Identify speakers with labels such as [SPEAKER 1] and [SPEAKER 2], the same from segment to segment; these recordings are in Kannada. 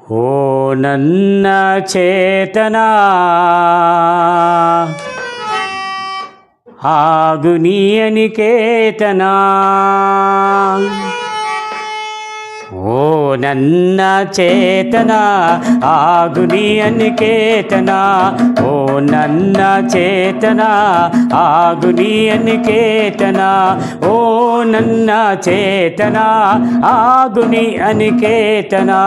[SPEAKER 1] ఓ నన్న చేతన ఆగునీయనికేతనా ఓ నన్న చేతన ఆగునీయనికేతనా ఓ నన్న చేతన ఆగునీయనికేతనా ఓ నన్న చేతన ఆగుని అనికేతనా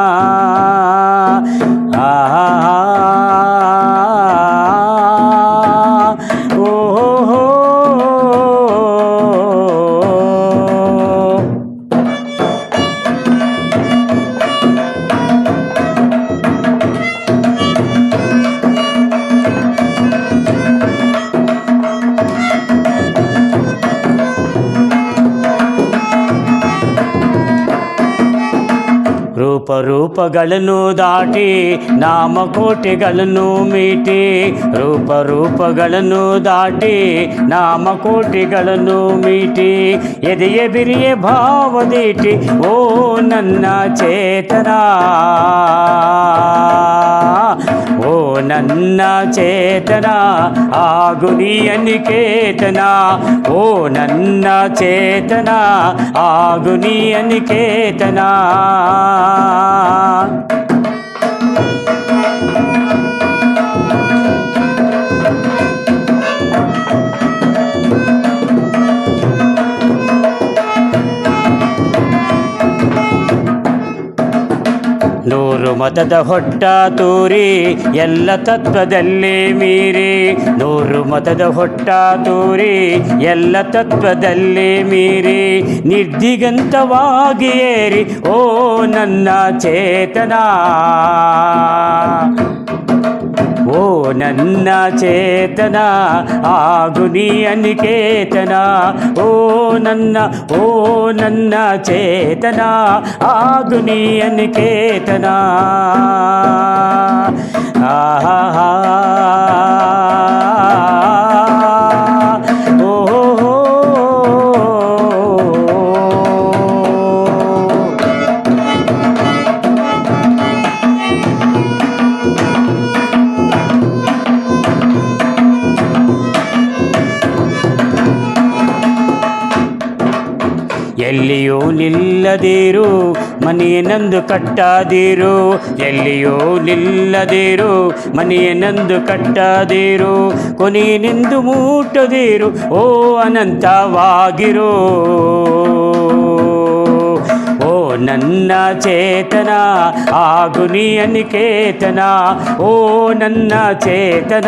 [SPEAKER 1] ರೂಪಗಳನ್ನು ದಾಟಿ ನಾಮಕೋಟಿಗಳನ್ನು ಮೀಟಿ ರೂಪಗಳನ್ನು ದಾಟಿ ನಾಮಕೋಟಿಗಳನ್ನು ಮೀಟಿ ಎದೆಯ ಬಿರಿಯ ಭಾವದೀಟಿ ಓ ನನ್ನ ಚೇತನ ಓ ನನ್ನ ಚೇತನ ಆಗುನಿ ಅನಿಕೇತನ ಓ ನನ್ನ ಚೇತನ ಆಗುನಿ ಅನಿಕೇತನ ನೂರು ಮತದ ಹೊಟ್ಟ ತೂರಿ ಎಲ್ಲ ತತ್ವದಲ್ಲಿ ಮೀರಿ ನೂರು ಮತದ ಹೊಟ್ಟ ತೂರಿ ಎಲ್ಲ ತತ್ವದಲ್ಲಿ ಮೀರಿ ನಿರ್ದಿಗಂತವಾಗಿ ಏರಿ ಓ ನನ್ನ ಚೇತನ ಓ ನನ್ನ ಚೇತನ ಆಗುನಿ ಅನಿಕೇತನ ಓ ನನ್ನ ಚೇತನ ಆಗುನಿ ಅನಿಕೇತನ ಆಹಾ ಎಲ್ಲಿಯೂ ನಿಲ್ಲದಿರು ಮನೆಯನಂದು ಕಟ್ಟದಿರು ಎಲ್ಲಿಯೂ ನಿಲ್ಲದಿರು ಮನೆಯನಂದು ಕಟ್ಟದಿರು ಕೊನೆಯನೆಂದು ಮುಟ್ಟದಿರು ಓ ಅನಂತವಾಗಿರು ಓ ನನ್ನ ಚೇತನ ಆಗುನಿ ಅನಿಕೇತನ ಓ ನನ್ನ ಚೇತನ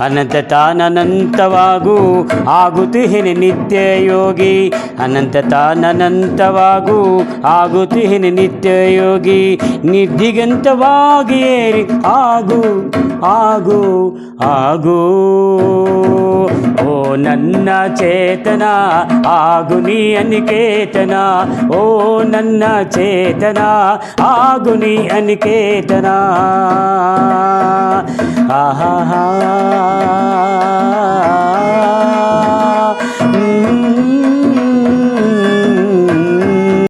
[SPEAKER 1] ಅನಂತ ತಾನಂತವಾಗು ಆಗುತ್ತಿಹೇನೆ ನಿತ್ಯ ಯೋಗಿ ಅನಂತ ತಾನಂತವಾಗು ಆಗುತ್ತಿಹೇನೆ ನಿತ್ಯ ಯೋಗಿ ನಿರ್ದಿಗಂತವಾಗಿ ಏರಿ ಆಗು ಆಗು ಆಗು ಓ ನನ್ನ ಚೇತನ ಆಗುನಿ ಅನಿಕೇತನ ಓ ನನ್ನ ಚೇತನ ಆಗುನಿ ಅನಿಕೇತನ ಆಹಾ